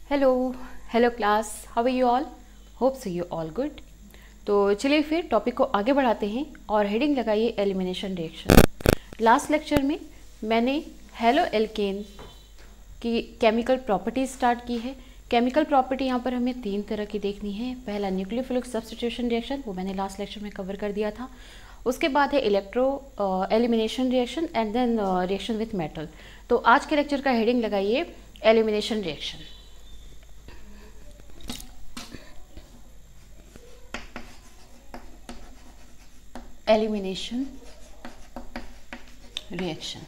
Hello hello class, how are you all? Hope so you all good. तो चलिए फिर topic को आगे बढ़ाते हैं और हेडिंग लगाइए एलिमिनेशन रिएक्शन। लास्ट लेक्चर में मैंने हेलो एल्केन की केमिकल प्रॉपर्टीज स्टार्ट की है। केमिकल प्रॉपर्टी यहाँ पर हमें 3 तरह की देखनी है। पहला न्यूक्लियोफिलिक सब्स्टिट्यूशन रिएक्शन, वो मैंने लास्ट लेक्चर में कवर कर दिया था। उसके बाद है electro elimination reaction and then reaction with metal. तो आज के लेक्चर का हेडिंग लगाइए elimination reaction. Elimination reaction.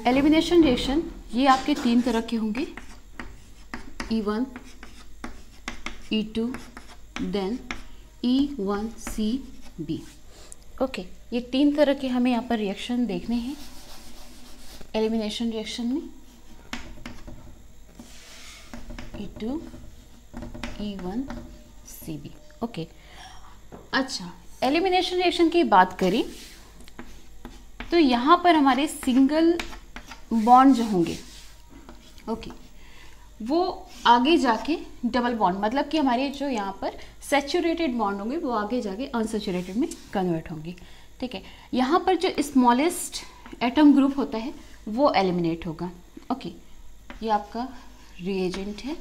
Elimination reaction ये आपके 3 तरह के होंगे, E1, E2 then E1CB। Okay, ये 3 तरह के हमें यहाँ पर रिएक्शन देखने हैं एलिमिनेशन रिएक्शन में। E2 E1CB। ओके, अच्छा, एलिमिनेशन रिएक्शन की बात करें तो यहाँ पर हमारे सिंगल बॉन्ड जो होंगे, ओके, वो आगे जाके डबल बॉन्ड, मतलब कि हमारे जो यहाँ पर सैचुरेटेड बॉन्ड होंगे वो आगे जाके अनसैचुरेटेड में कन्वर्ट होंगे। ठीक है, यहाँ पर जो स्मॉलेस्ट एटम ग्रुप होता है वो एलिमिनेट होगा। ओके, ये आपका रिएजेंट है।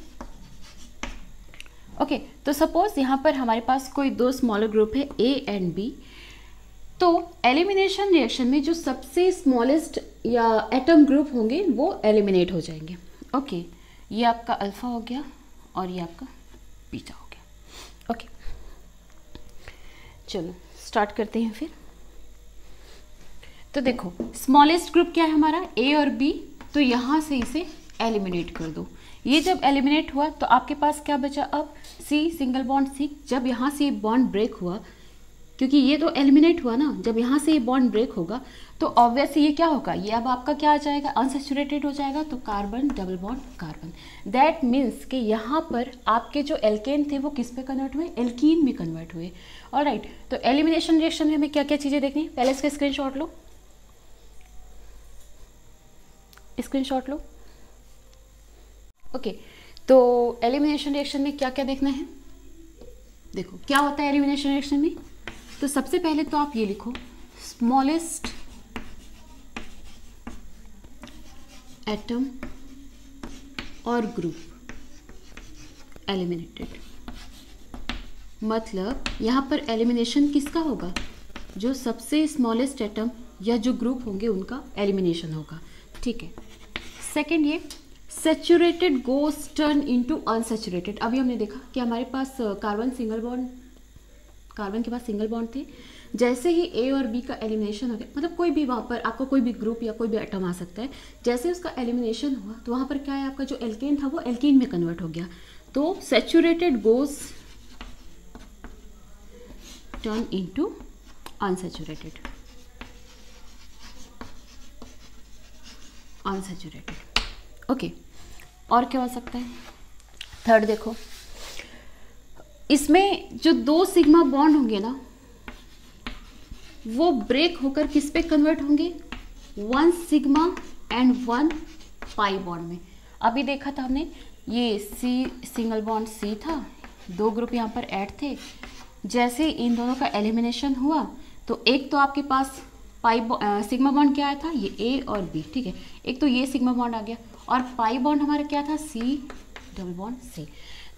ओके, तो सपोज यहाँ पर हमारे पास कोई 2 स्मॉलर ग्रुप है A एंड B। तो एलिमिनेशन रिएक्शन में जो सबसे स्मॉलेस्ट या एटम ग्रुप होंगे वो एलिमिनेट हो जाएंगे। ओके, ये आपका अल्फा हो गया और ये आपका बीटा हो गया। ओके, चलो स्टार्ट करते हैं फिर। तो देखो, स्मॉलेस्ट ग्रुप क्या है हमारा, A और B। तो यहाँ से इसे एलिमिनेट कर दो। ये जब एलिमिनेट हुआ तो आपके पास क्या बचा अब, C सिंगल बॉन्ड C। जब यहाँ से ये बॉन्ड ब्रेक हुआ, क्योंकि ये तो एलिमिनेट हुआ ना, जब यहाँ से ये बॉन्ड ब्रेक होगा तो ऑब्वियसली ये क्या होगा, ये अब आपका क्या आ जाएगा, अनसैचुरेटेड हो जाएगा। तो carbon double bond carbon. That means कि यहाँ पर आपके जो एल्केन थे वो किस पे कन्वर्ट हुए, एल्कीन में कन्वर्ट हुए। ऑलराइट, तो एलिमिनेशन रिएक्शन में हमें क्या क्या चीज़ें देखनी है, पहले इसका स्क्रीनशॉट लो, स्क्रीनशॉट लो। ओके, तो एलिमिनेशन रिएक्शन में क्या क्या देखना है, देखो क्या होता है एलिमिनेशन रिएक्शन में। तो सबसे पहले तो आप ये लिखो, स्मॉलेस्ट एटम और ग्रुप एलिमिनेटेड। मतलब यहाँ पर एलिमिनेशन किसका होगा, जो सबसे स्मॉलेस्ट एटम या जो ग्रुप होंगे उनका एलिमिनेशन होगा। ठीक है, सेकेंड ये सैचुरेटेड गोस टर्न इनटू अनसैचुरेटेड। अभी हमने देखा कि हमारे पास कार्बन के पास सिंगल बॉन्ड थे। जैसे ही A और B का एलिमिनेशन हो गया, मतलब कोई भी वहाँ पर आपको कोई भी ग्रुप या कोई भी एटम आ सकता है, जैसे उसका एलिमिनेशन हुआ तो वहाँ पर क्या है, आपका जो एल्केन था वो एल्कीन में कन्वर्ट हो गया। तो सैचुरेटेड गोस टर्न इनटू अनसैचुरेटेड। ओके, और क्या हो सकता है, थर्ड देखो, इसमें जो 2 सिग्मा बॉन्ड होंगे ना वो ब्रेक होकर किस पे कन्वर्ट होंगे, 1 सिग्मा एंड 1 पाई बॉन्ड में। अभी देखा था हमने, ये C सिंगल बॉन्ड C था, 2 ग्रुप यहाँ पर ऐड थे। जैसे इन दोनों का एलिमिनेशन हुआ तो एक तो आपके पास सिग्मा बॉन्ड क्या आया था, ये A और B। ठीक है, एक तो ये सिग्मा बॉन्ड आ गया और पाई बॉन्ड हमारा क्या था, C डबल बॉन्ड C।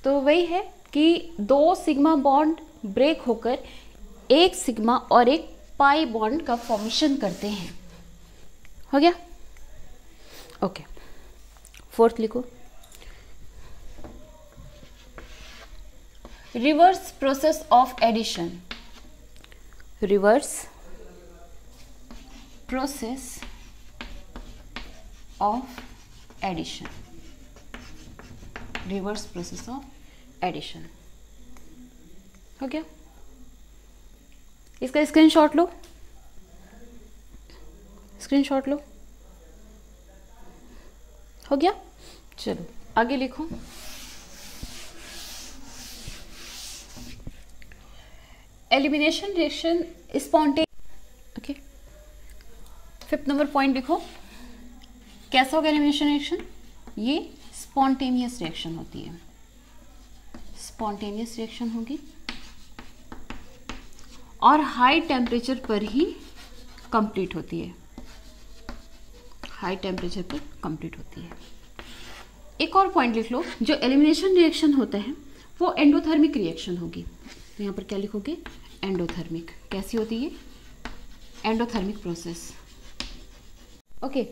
तो वही है कि 2 सिग्मा बॉन्ड ब्रेक होकर एक सिग्मा और एक पाई बॉन्ड का फॉर्मेशन करते हैं। हो गया? ओके, फोर्थ लिखो, reverse process of addition. Reverse process of addition. Reverse process of addition हो गया। इसका स्क्रीनशॉट लो, स्क्रीनशॉट लो। हो गया, चलो आगे लिखो। Elimination reaction spontaneous. Okay, 5th number point लिखो, कैसा होगा एलिमिनेशन रिएक्शन? ये स्पॉन्टेनियस रिएक्शन होती है, स्पॉन्टेनियस रिएक्शन होगी और हाई टेम्परेचर पर ही कंप्लीट होती है, हाई टेम्परेचर पर कंप्लीट होती है। एक और पॉइंट लिख लो, जो एलिमिनेशन रिएक्शन होता है वो एंडोथर्मिक रिएक्शन होगी। तो यहाँ पर क्या लिखोगे? एंडोथर्मिक। कैसी होती है? Endothermic process. ओके,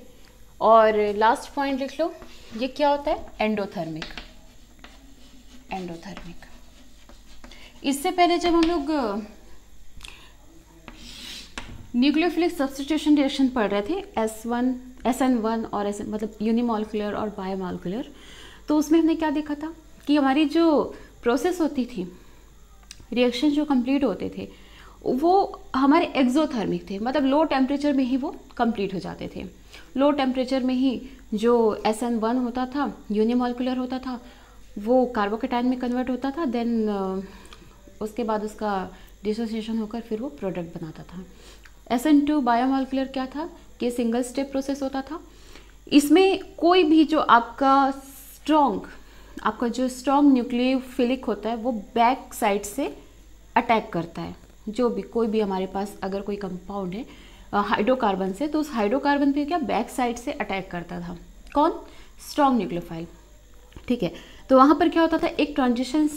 और लास्ट पॉइंट लिख लो, ये क्या होता है? एंडोथर्मिक। एंडोथर्मिक। इससे पहले जब हम लोग न्यूक्लियोफिलिक सब्स्टिट्यूशन रिएक्शन पढ़ रहे थे, SN1 और SN मतलब यूनिमॉलिक्यूलर और बायोमॉलिक्यूलर, तो उसमें हमने क्या देखा था कि हमारी जो प्रोसेस होती थी, रिएक्शन जो कंप्लीट होते थे वो हमारे एक्सोथर्मिक थे, मतलब लो टेम्परेचर में ही वो कंप्लीट हो जाते थे। लो टेम्परेचर में ही जो SN1 होता था, यूनिमॉलिक्यूलर होता था, वो कार्बोकेटायन में कन्वर्ट होता था, देन उसके बाद उसका डिसोसिएशन होकर फिर वो प्रोडक्ट बनाता था। SN2 बायोमॉलिक्यूलर क्या था कि सिंगल स्टेप प्रोसेस होता था। इसमें कोई भी जो आपका जो स्ट्रॉन्ग न्यूक्लियोफिलिक होता है वो बैक साइड से अटैक करता है। जो भी कोई भी हमारे पास अगर कोई कंपाउंड है हाइड्रोकार्बन से, तो उस हाइड्रोकार्बन पे क्या बैक साइड से अटैक करता था। कौन? Strong nucleophile. ठीक है, तो वहाँ पर क्या होता था? एक ट्रांजिशन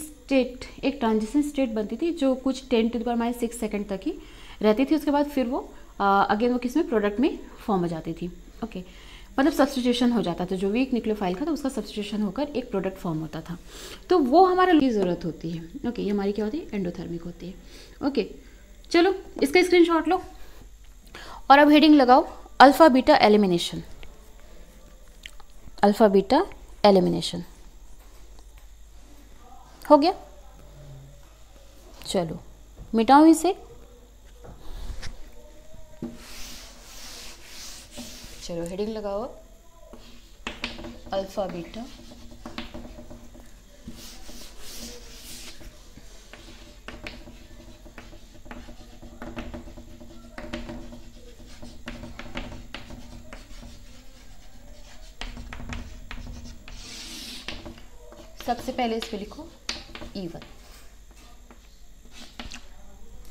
स्टेट बनती थी जो कुछ 10⁻⁶ सेकंड तक ही रहती थी। उसके बाद फिर वो अगेन वो किसमें? प्रोडक्ट में फॉर्म हो जाती थी। ओके, मतलब सब्स्टिट्यूशन हो जाता था, जो वीक न्यूक्लियोफाइल का था उसका सब्स्टिट्यूशन होकर एक प्रोडक्ट फॉर्म होता था। तो वो हमारे की ज़रूरत होती है। ओके, ये हमारी क्या होती है? एंडोथर्मिक होती है। ओके, चलो इसका स्क्रीनशॉट लो और अब हेडिंग लगाओ alpha beta elimination. Alpha beta elimination हो गया। चलो मिटाओ इसे। चलो हेडिंग लगाओ अल्फा बीटा सबसे पहले इस पे लिखो E1।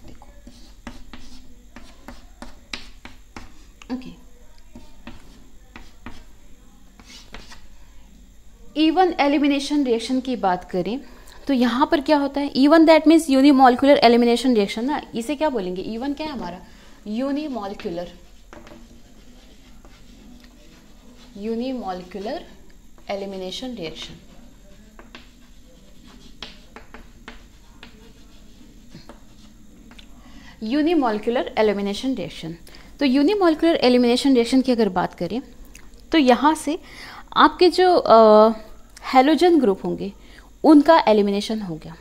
देखो ओके, E1 एलिमिनेशन रिएक्शन की बात करें तो यहाँ पर क्या होता है? E1 that means unimolecular elimination reaction ना, इसे क्या बोलेंगे? E1 क्या है हमारा? Unimolecular elimination reaction. Unimolecular elimination reaction. तो यूनिमॉलिक्यूलर एलिमिनेशन रिएक्शन की अगर बात करें तो यहाँ से आपके जो हैलोजन ग्रुप होंगे उनका एलिमिनेशन हो गया।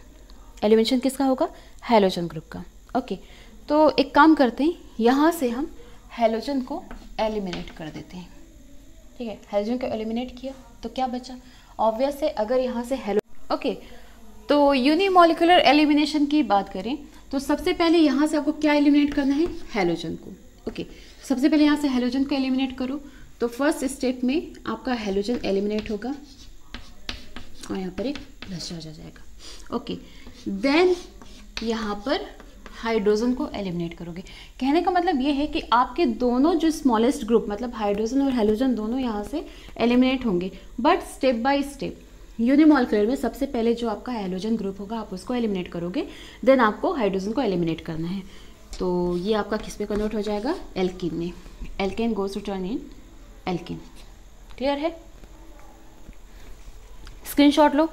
एलिमिनेशन किसका होगा? हैलोजन ग्रुप का। ओके, तो एक काम करते हैं, यहाँ से हम हैलोजन को एलिमिनेट कर देते हैं। ठीक है, हैलोजन को एलिमिनेट किया तो क्या बचा? ऑब्वियस है, अगर यहाँ से ओके, तो यूनिमॉलिक्यूलर एलिमिनेशन की बात करें तो सबसे पहले यहाँ से आपको क्या एलिमिनेट करना है? हैलोजन को। ओके, सबसे पहले यहाँ से हैलोजन को एलिमिनेट करो। तो फर्स्ट स्टेप में आपका हैलोजन एलिमिनेट होगा और यहाँ पर एक प्लस चार्ज आ जाएगा। ओके, देन यहाँ पर हाइड्रोजन को एलिमिनेट करोगे। कहने का मतलब ये है कि आपके दोनों जो स्मॉलेस्ट ग्रुप मतलब हाइड्रोजन और हैलोजन दोनों यहाँ से एलिमिनेट होंगे, but step by step. Unimolecular में सबसे पहले जो आपका हैलोजन ग्रुप होगा आप उसको एलिमिनेट करोगे, देन आपको हाइड्रोजन को एलिमिनेट करना है। तो ये आपका किस पे कन्वर्ट हो जाएगा? एल्कीन में। Alkane goes to turn in alkene. Clear है? स्क्रीनशॉट लो।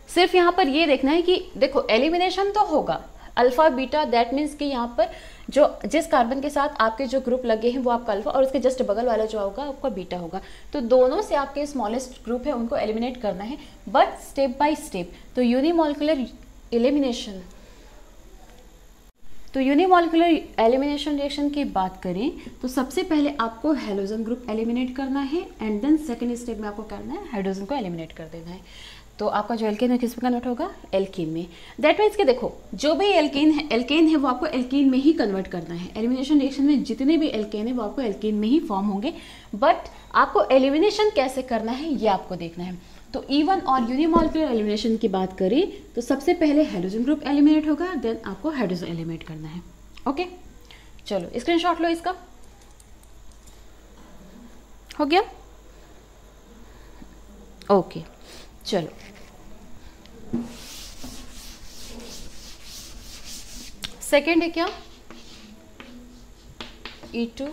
सिर्फ यहाँ पर ये देखना है कि देखो एलिमिनेशन तो होगा अल्फा बीटा, दैट मीन्स कि यहाँ पर जो जिस कार्बन के साथ आपके जो ग्रुप लगे हैं वो आपका अल्फा और उसके जस्ट बगल वाला जो होगा आपका बीटा होगा। तो दोनों से आपके स्मॉलेस्ट ग्रुप है उनको एलिमिनेट करना है, बट स्टेप बाय स्टेप। तो यूनिमॉलिक्यूलर एलिमिनेशन रिएक्शन की बात करें तो सबसे पहले आपको हैलोजन ग्रुप एलिमिनेट करना है एंड देन सेकेंड स्टेप में आपको करना है हाइड्रोजन को एलिमिनेट कर देना है। तो आपका जो एल्केन है किस में कन्वर्ट होगा, एल्कीन में। दैट मीन्स कि देखो जो भी एल्केन है वो आपको एल्कीन में ही कन्वर्ट करना है। एलिमिनेशन रिएक्शन में जितने भी एल्केन है वो आपको एल्कीन में ही फॉर्म होंगे, बट आपको एलिमिनेशन कैसे करना है ये आपको देखना है। तो E1 और यूनिमॉलिक्यूलर एलिमिनेशन की बात करें तो सबसे पहले हाइड्रोजन ग्रुप एलिमिनेट होगा, देन आपको हाइड्रोजन एलिमिनेट करना है। ओके चलो स्क्रीनशॉट लो इसका, हो गया। ओके चलो सेकेंड है क्या, E2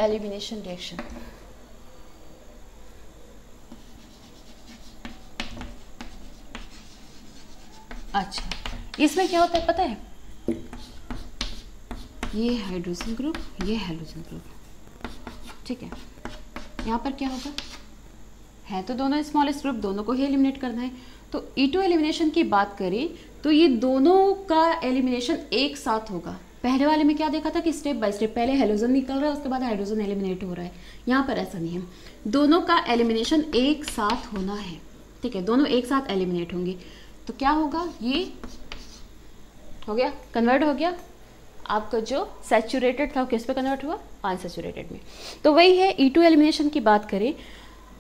एलिमिनेशन रिएक्शन। अच्छा इसमें क्या होता है पता है, ये हाइड्रोजन ग्रुप, ये हाइड्रोजन ग्रुप, ठीक है। यहाँ पर क्या होगा, है तो दोनों स्मॉलेस्ट ग्रुप, दोनों को ही एलिमिनेट करना है। तो E2 एलिमिनेशन की बात करें तो ये दोनों का एलिमिनेशन एक साथ होगा। पहले वाले में क्या देखा था कि स्टेप बाय स्टेप पहले हाइड्रोजन निकल रहा है उसके बाद हाइड्रोजन एलिमिनेट हो रहा है। यहाँ पर ऐसा नहीं है, दोनों का एलिमिनेशन एक साथ होना है, ठीक है, दोनों एक साथ एलिमिनेट होंगे। तो क्या होगा, ये हो गया, कन्वर्ट हो गया। आपका जो सैचुरेटेड था वो किस पे कन्वर्ट हुआ, अनसैचुरेटेड में। तो वही है E2 एलिमिनेशन की बात करें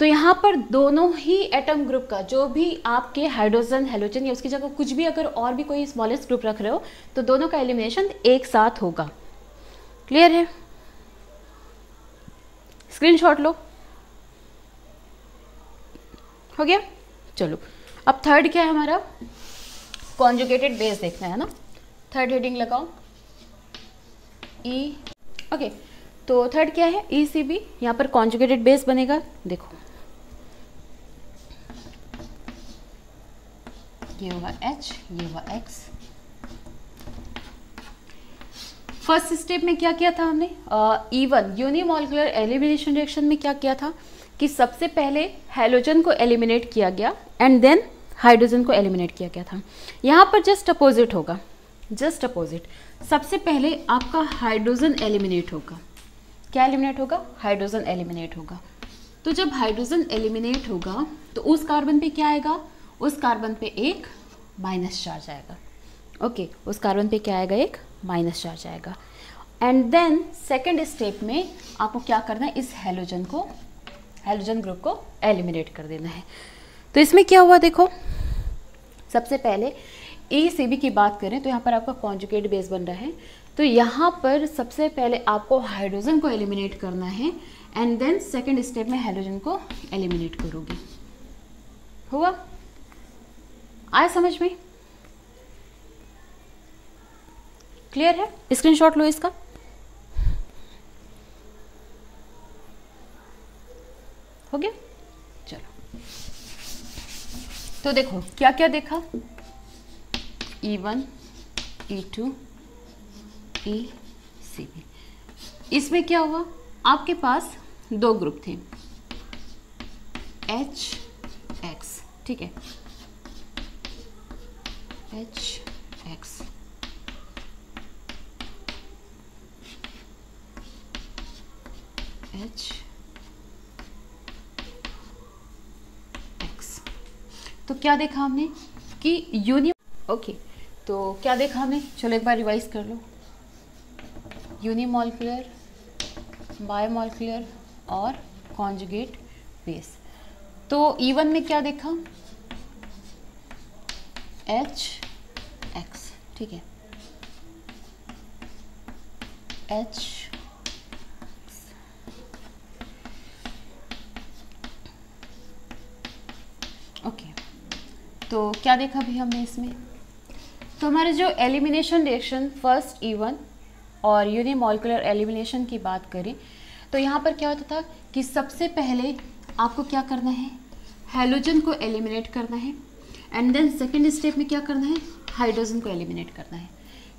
तो यहाँ पर दोनों ही एटम ग्रुप का जो भी आपके हाइड्रोजन हैलोजन या उसकी जगह कुछ भी अगर और भी कोई स्मॉलेस्ट ग्रुप रख रहे हो तो दोनों का एलिमिनेशन एक साथ होगा। क्लियर है, स्क्रीनशॉट लो, हो गया। चलो अब थर्ड क्या है हमारा, कॉन्जुगेटेड बेस देखना है ना। थर्ड हेडिंग लगाओ ई, ओके। तो थर्ड क्या है, ECB। यहाँ पर कॉन्जुगेटेड बेस बनेगा, देखो ये होगा H, ये होगा X। फर्स्ट स्टेप में क्या किया था हमने, E1 यूनिमॉलिक्यूलर एलिमिनेशन रिएक्शन में क्या किया था कि सबसे पहले हैलोजन को एलिमिनेट किया गया एंड देन हाइड्रोजन को एलिमिनेट किया गया था। यहाँ पर जस्ट अपोजिट होगा, जस्ट अपोजिट। सबसे पहले आपका हाइड्रोजन एलिमिनेट होगा। क्या एलिमिनेट होगा, हाइड्रोजन एलिमिनेट होगा। तो जब हाइड्रोजन एलिमिनेट होगा तो उस कार्बन पे क्या आएगा, उस कार्बन पे एक माइनस चार्ज आएगा। ओके उस कार्बन पे क्या आएगा, एक माइनस चार्ज आएगा। एंड देन सेकेंड स्टेप में आपको क्या करना है, इस हैलोजन ग्रुप को एलिमिनेट कर देना है। तो इसमें क्या हुआ देखो, सबसे पहले ECB की बात करें तो यहाँ पर आपका कॉन्जुगेट बेस बन रहा है। तो यहाँ पर सबसे पहले आपको हाइड्रोजन को एलिमिनेट करना है एंड देन सेकेंड स्टेप में हाइड्रोजन को एलिमिनेट करोगे। हुआ, आया समझ में, क्लियर है। स्क्रीनशॉट लो इसका, हो गया। चलो तो देखो क्या क्या देखा, E1, E2, ECB। इसमें क्या हुआ, आपके पास दो ग्रुप थे H, X, ठीक है, H, X, H, X। तो क्या देखा हमने कि ओके तो क्या देखा हमने, चलो एक बार रिवाइज कर लो। यूनिमॉलिक्यूलर, बायोमॉलिक्यूलर और कॉन्जुगेट बेस। तो E1 में क्या देखा, H, X, ठीक है, H, ओके। तो क्या देखा भी हमने इसमें, तो हमारे जो एलिमिनेशन रिएक्शन फर्स्ट E1 और यूनिमॉलिक्यूलर एलिमिनेशन की बात करें तो यहाँ पर क्या होता था कि सबसे पहले आपको क्या करना है, हैलोजन को एलिमिनेट करना है एंड देन सेकेंड स्टेप में क्या करना है, हाइड्रोजन को एलिमिनेट करना है।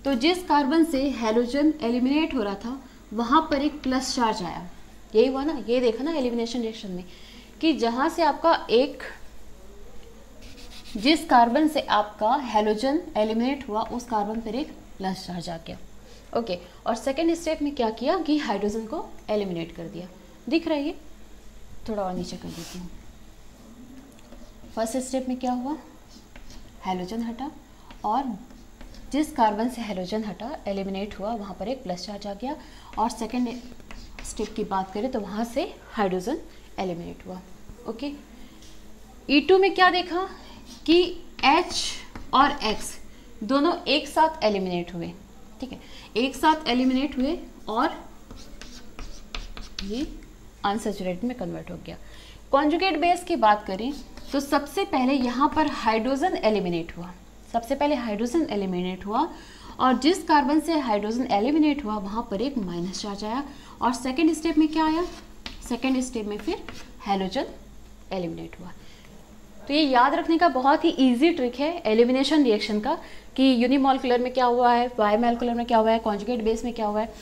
तो जिस कार्बन से हैलोजन एलिमिनेट हो रहा था वहाँ पर एक प्लस चार्ज आया, यही हुआ ना, ये देखा ना एलिमिनेशन रिएक्शन में कि जहाँ से आपका एक, जिस कार्बन से आपका हैलोजन एलिमिनेट हुआ उस कार्बन पर एक प्लस चार्ज आ गया। ओके और सेकेंड स्टेप में क्या किया कि हाइड्रोजन को एलिमिनेट कर दिया। दिख रहा है ये, थोड़ा और नीचे कर देती हूँ। फर्स्ट स्टेप में क्या हुआ, हैलोजन हटा, और जिस कार्बन से हैलोजन हटा एलिमिनेट हुआ वहाँ पर एक प्लस चार्ज आ गया, और सेकेंड स्टेप की बात करें तो वहाँ से हाइड्रोजन एलिमिनेट हुआ। ओके, E2 में क्या देखा कि H और X दोनों एक साथ एलिमिनेट हुए, ठीक है, एक साथ एलिमिनेट हुए और ये अनसैचुरेटेड में कन्वर्ट हो गया। कॉन्जुगेट बेस की बात करें तो सबसे पहले यहाँ पर हाइड्रोजन एलिमिनेट हुआ, सबसे पहले हाइड्रोजन एलिमिनेट हुआ, और जिस कार्बन से हाइड्रोजन एलिमिनेट हुआ वहाँ पर एक माइनस चार्ज आया, और सेकेंड स्टेप में क्या आया, सेकेंड स्टेप में फिर हैलोजन एलिमिनेट हुआ। तो ये याद रखने का बहुत ही इजी ट्रिक है एलिमिनेशन रिएक्शन का कि यूनिमॉलिक्यूलर में क्या हुआ है, बायोमॉलिक्यूलर में क्या हुआ है, कॉन्जुगेट बेस में क्या हुआ है।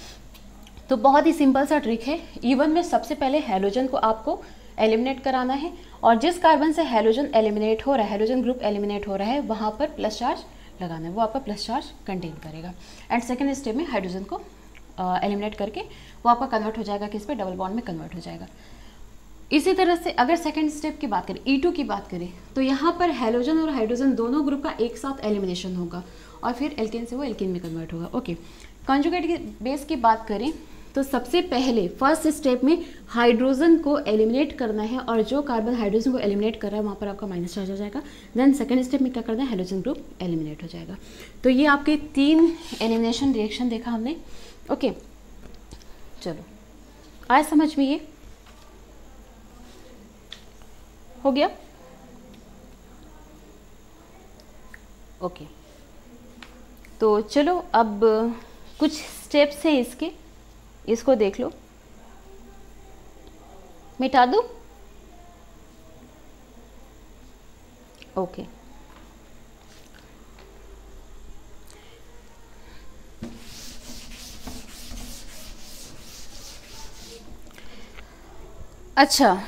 तो बहुत ही सिंपल सा ट्रिक है। E1 में सबसे पहले हैलोजन को आपको एलिमिनेट कराना है, और जिस कार्बन से हैलोजन एलिमिनेट हो रहा है, हैलोजन ग्रुप एलिमिनेट हो रहा है, वहाँ पर प्लस चार्ज लगाना है, वो आपका प्लस चार्ज कंटेन करेगा। एंड सेकेंड स्टेप में हाइड्रोजन को एलिमिनेट करके वो आपका कन्वर्ट हो जाएगा किस पे, डबल बॉन्ड में कन्वर्ट हो जाएगा। इसी तरह से अगर सेकेंड स्टेप की बात करें, E2 की बात करें, तो यहाँ पर हैलोजन और हाइड्रोजन दोनों ग्रुप का एक साथ एलिमिनेशन होगा, और फिर एल्केन से वो एल्केन में कन्वर्ट होगा। ओके, कॉन्जुगेट की बेस की बात करें तो सबसे पहले फर्स्ट स्टेप में हाइड्रोजन को एलिमिनेट करना है, और जो कार्बन हाइड्रोजन को एलिमिनेट कर रहा है वहाँ पर आपका माइनस चार्ज आ जाएगा। देन सेकेंड स्टेप में क्या करना है, हाइड्रोजन ग्रुप एलिमिनेट हो जाएगा। तो ये आपके 3 एलिमिनेशन रिएक्शन देखा हमने। ओके, चलो आया समझ में, ये हो गया। ओके, तो चलो अब कुछ स्टेप्स हैं इसके, इसको देख लो। मिटा दूं? ओके, अच्छा,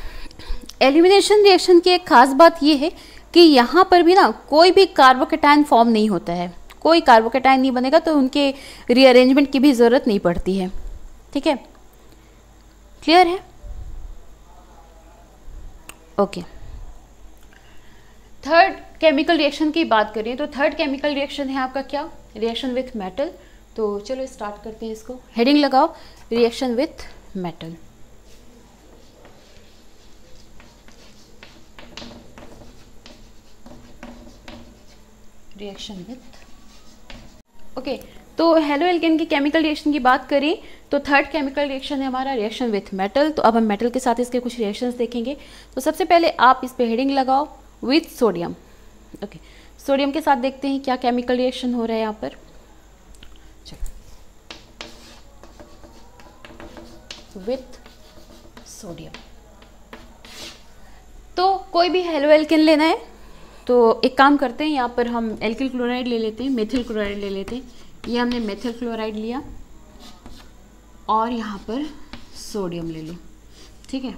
एलिमिनेशन रिएक्शन की एक खास बात यह है कि यहाँ पर भी ना कोई भी कार्बोकेटायन फॉर्म नहीं होता है, कोई कार्बोकेटायन नहीं बनेगा, तो उनके रीअरेंजमेंट की भी ज़रूरत नहीं पड़ती है। ठीक है, क्लियर है? ओके, थर्ड केमिकल रिएक्शन की बात करें तो थर्ड केमिकल रिएक्शन है आपका क्या, रिएक्शन विथ मेटल। तो चलो स्टार्ट करते हैं इसको, हेडिंग लगाओ, reaction with metal. Reaction with, okay, तो हेलो एल्केन की केमिकल रिएक्शन की बात करें तो थर्ड केमिकल रिएक्शन है हमारा रिएक्शन विथ मेटल। तो अब हम मेटल के साथ इसके कुछ रिएक्शंस देखेंगे। तो सबसे पहले आप इस पे हेडिंग लगाओ, विथ सोडियम। ओके, सोडियम के साथ देखते हैं क्या केमिकल रिएक्शन हो रहा है यहाँ पर। विथ सोडियम, तो कोई भी हेलो एल्केन लेना है तो एक काम करते हैं, यहाँ पर हम एल्किल क्लोराइड ले लेते हैं, मेथिल क्लोराइड ले लेते हैं। ये हमने मेथिल क्लोराइड लिया और यहाँ पर सोडियम ले लो, ठीक है,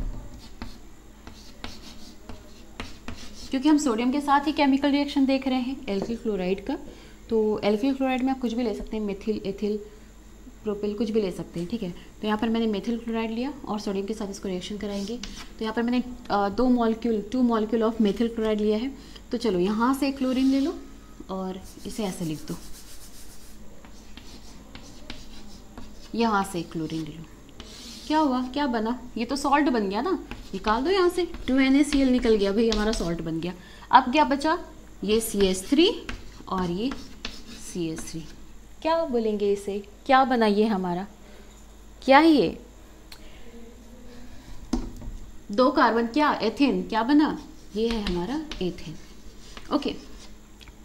क्योंकि हम सोडियम के साथ ही केमिकल रिएक्शन देख रहे हैं एल्किल क्लोराइड का। तो एल्किल क्लोराइड में आप कुछ भी ले सकते हैं, मेथिल, एथिल, प्रोपिल, कुछ भी ले सकते हैं। ठीक है, तो यहाँ पर मैंने मेथिल क्लोराइड लिया और सोडियम के साथ इसको रिएक्शन कराएंगे। तो यहाँ पर मैंने 2 मॉलिक्यूल ऑफ मेथिल क्लोराइड लिया है। तो चलो यहाँ से क्लोरीन ले लो और इसे ऐसे लिख दो, यहाँ से क्लोरीन ले लो। क्या हुआ, क्या बना, ये तो सॉल्ट बन गया ना, निकाल दो यहाँ से, 2NaCl निकल गया भाई, हमारा सॉल्ट बन गया। अब क्या बचा, ये CH3 और ये CH3। क्या बोलेंगे इसे, क्या बना ये हमारा, क्या है ये, 2 कार्बन, क्या एथेन, क्या बना, ये है हमारा एथेन। ओके,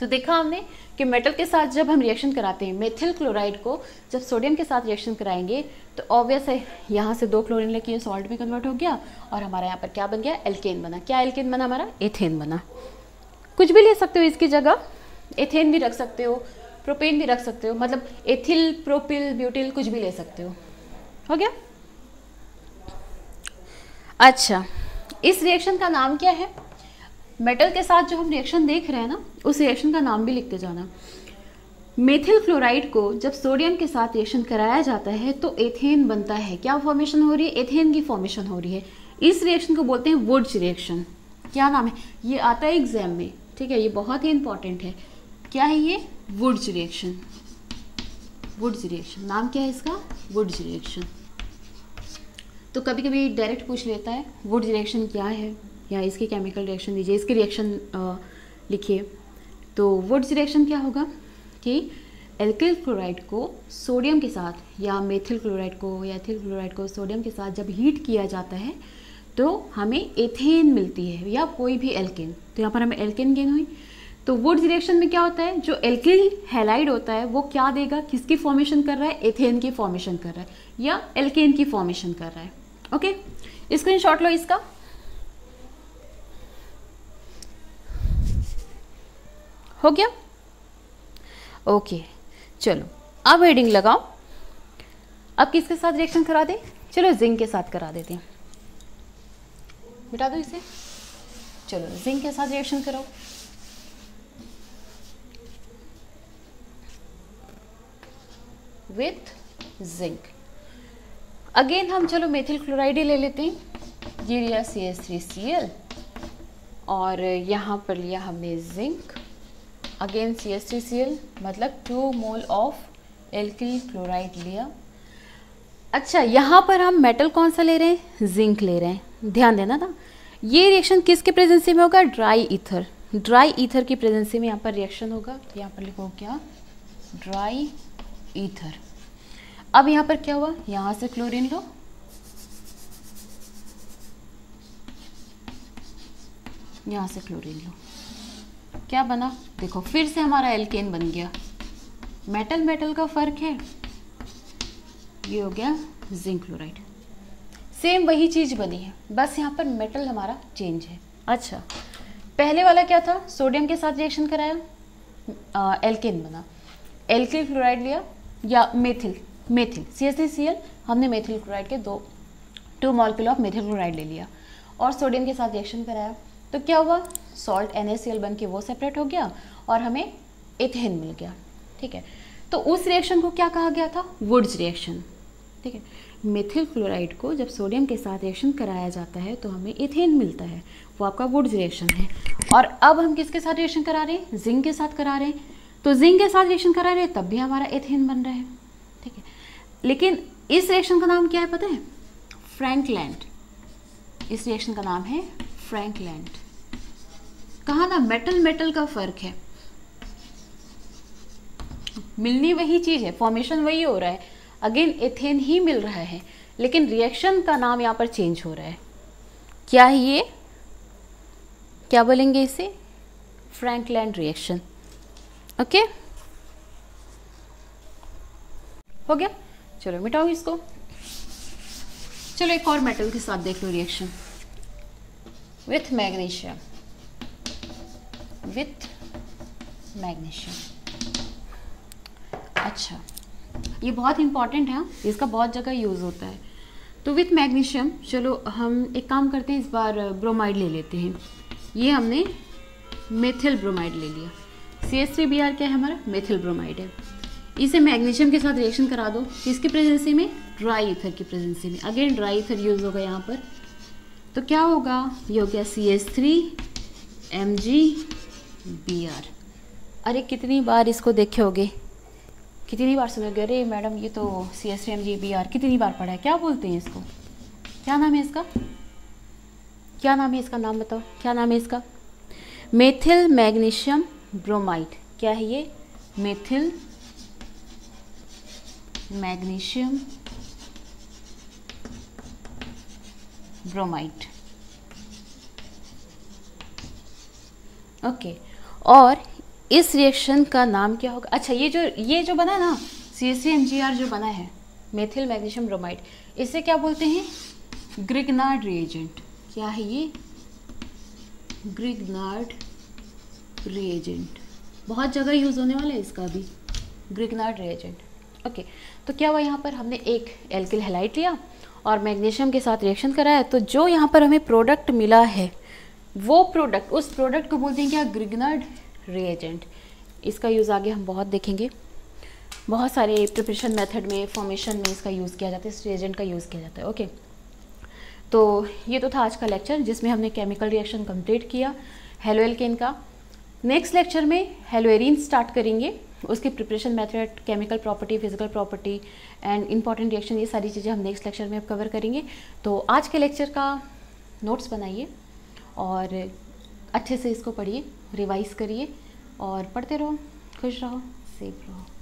तो देखा हमने कि मेटल के साथ जब हम रिएक्शन कराते हैं, मेथिल क्लोराइड को जब सोडियम के साथ रिएक्शन कराएंगे तो ऑब्वियस है यहाँ से 2 क्लोरीन लेके ये सॉल्ट में कन्वर्ट हो गया और हमारा यहाँ पर क्या बन गया, एल्केन बना। क्या एल्केन बना हमारा, एथेन बना। कुछ भी ले सकते हो इसकी जगह, एथेन भी रख सकते हो, प्रोपेन भी रख सकते हो, मतलब एथिल, प्रोपिल, ब्यूटिल, कुछ भी ले सकते हो गया। अच्छा, इस रिएक्शन का नाम क्या है, मेटल के साथ जो हम रिएक्शन देख रहे हैं ना, उस रिएक्शन का नाम भी लिखते जाना। मेथिल क्लोराइड को जब सोडियम के साथ रिएक्शन कराया जाता है तो एथेन बनता है। क्या फॉर्मेशन हो रही है, एथेन की फॉर्मेशन हो रही है। इस रिएक्शन को बोलते हैं वुड्स रिएक्शन। क्या नाम है, ये आता है एग्जाम में, ठीक है, ये बहुत ही इंपॉर्टेंट है। क्या है ये, वुड्स रिएक्शन। वुड्स रिएक्शन नाम क्या है इसका, वुड्स रिएक्शन। तो कभी कभी डायरेक्ट पूछ लेता है वुड्स रिएक्शन क्या है, या इसकी केमिकल रिएक्शन दीजिए, इसकी रिएक्शन लिखिए। तो वुड्स रिएक्शन क्या होगा कि एल्किल क्लोराइड को सोडियम के साथ या मेथिल क्लोराइड को या एथिल क्लोराइड को सोडियम के साथ जब हीट किया जाता है तो हमें एथेन मिलती है, या कोई भी एल्केन। तो यहाँ पर हमें एल्केन गेन हुई। तो वुड्स रिएक्शन में क्या होता है, जो एल्किल हैलाइड होता है वो क्या देगा, किसकी फॉर्मेशन कर रहा है, एथेन की फॉर्मेशन कर रहा है या एल्केन की फॉर्मेशन कर रहा है। ओके, स्क्रीनशॉट लो इसका। हो गया, ओके चलो अब हेडिंग लगाओ। अब किसके साथ रिएक्शन करा दे, चलो जिंक के साथ करा देते हैं, मिटा दो इसे। चलो जिंक के साथ रिएक्शन कराओ। विथ जिंक अगेन हम चलो मेथिल क्लोराइड ही ले लेते हैं। ये लिया CH3Cl और यहाँ पर लिया हमने जिंक, अगेन CH3Cl, मतलब 2 मोल ऑफ एल्किल क्लोराइड लिया। अच्छा, यहाँ पर हम मेटल कौन सा ले रहे हैं, जिंक ले रहे हैं, ध्यान देना था। ये रिएक्शन किसके प्रेजेंसी में होगा, ड्राई ईथर। ड्राई ईथर की प्रेजेंसी में यहाँ पर रिएक्शन होगा। तो यहाँ पर लिखो क्या, ड्राई ईथर। अब यहाँ पर क्या हुआ, यहाँ से क्लोरीन लो, यहाँ से क्लोरीन लो, क्या बना, देखो फिर से हमारा एल्केन बन गया। मेटल मेटल का फर्क है, ये हो गया जिंक क्लोराइड। सेम वही चीज बनी है, बस यहाँ पर मेटल हमारा चेंज है। अच्छा, पहले वाला क्या था, सोडियम के साथ रिएक्शन कराया, एल्केन बना, एल्किल क्लोराइड लिया या मेथिल CH3Cl, हमने मेथिल क्लोराइड के 2 मॉलिक्यूल ऑफ मेथिल क्लोराइड ले लिया और सोडियम के साथ रिएक्शन कराया। तो क्या हुआ, सॉल्ट NaCl बन के वो सेपरेट हो गया और हमें एथेन मिल गया। ठीक है, तो उस रिएक्शन को क्या कहा गया था, वुड्स रिएक्शन। ठीक है, मेथिल क्लोराइड को जब सोडियम के साथ रिएक्शन कराया जाता है तो हमें एथेन मिलता है, वो आपका वुड्स रिएक्शन है। और अब हम किसके साथ रिएक्शन करा रहे हैं, जिंक के साथ करा रहे हैं। तो जिंक के साथ रिएक्शन करा रहे हैं तब भी हमारा एथेन बन रहा है। ठीक है, लेकिन इस रिएक्शन का नाम क्या है पता है, फ्रैंकलैंड। इस रिएक्शन का नाम है फ्रैंकलैंड। कहा ना, मेटल मेटल का फर्क है, मिलनी वही चीज है, फॉर्मेशन वही हो रहा है, अगेन एथेन ही मिल रहा है, लेकिन रिएक्शन का नाम यहाँ पर चेंज हो रहा है। क्या है ये, क्या बोलेंगे इसे, फ्रैंकलैंड रिएक्शन। ओके, हो गया। चलो मिटाओ इसको। चलो एक और मेटल के साथ देख लो reaction, with magnesium, with magnesium. अच्छा, ये बहुत इंपॉर्टेंट है, इसका बहुत जगह यूज़ होता है। तो विथ मैग्नीशियम, चलो हम एक काम करते हैं, इस बार ब्रोमाइड ले लेते हैं। ये हमने मेथिल ब्रोमाइड ले लिया, CH3Br क्या है हमारा, मेथिल ब्रोमाइड है। इसे मैग्नीशियम के साथ रिएक्शन करा दो, किसकी प्रेजेंसी में, ड्राई ईथर की प्रेजेंसी में। अगेन ड्राई ईथर यूज़ होगा यहाँ पर, तो क्या होगा, ये हो गया CH3MgBr। अरे कितनी बार इसको देखे होगे, कितनी बार सुनोगे, अरे मैडम ये तो CH3MgBr कितनी बार पढ़ा है, क्या बोलते हैं इसको, क्या नाम है इसका, क्या नाम है इसका, नाम बताओ क्या नाम है इसका, मेथिल मैग्नीशियम ब्रोमाइड। क्या है ये, मेथिल मैग्नीशियम ब्रोमाइड। ओके, और इस रिएक्शन का नाम क्या होगा, अच्छा ये जो बना है ना, CH3MgR जो बना है, मेथिल मैग्नीशियम ब्रोमाइड, इसे क्या बोलते हैं, ग्रिग्नार्ड रिएजेंट। क्या है ये, ग्रिग्नार्ड रिएजेंट, बहुत जगह यूज़ होने वाला है इसका भी, ग्रिग्नार्ड रिएजेंट। ओके, तो क्या हुआ, यहाँ पर हमने एक एल्किल हैलाइड लिया और मैग्नीशियम के साथ रिएक्शन कराया, तो जो यहाँ पर हमें प्रोडक्ट मिला है वो प्रोडक्ट, उस प्रोडक्ट को बोलते हैं क्या, ग्रिग्नार्ड रिएजेंट। इसका यूज़ आगे हम बहुत देखेंगे, बहुत सारे प्रिपरेशन मेथड में, फॉर्मेशन में इसका यूज़ किया जाता है, इस रिएजेंट का यूज़ किया जाता है। ओके, तो ये तो था आज का लेक्चर जिसमें हमने केमिकल रिएक्शन कंप्लीट किया हेलो एल्केन का। नेक्स्ट लेक्चर में हेलोएरीन स्टार्ट करेंगे, उसकी preparation method, chemical property, physical property and important reaction, ये सारी चीज़ें हम नेक्स्ट लेक्चर में अब कवर करेंगे। तो आज के लेक्चर का नोट्स बनाइए और अच्छे से इसको पढ़िए, रिवाइज करिए और पढ़ते रहो, खुश रहो, सेफ रहो।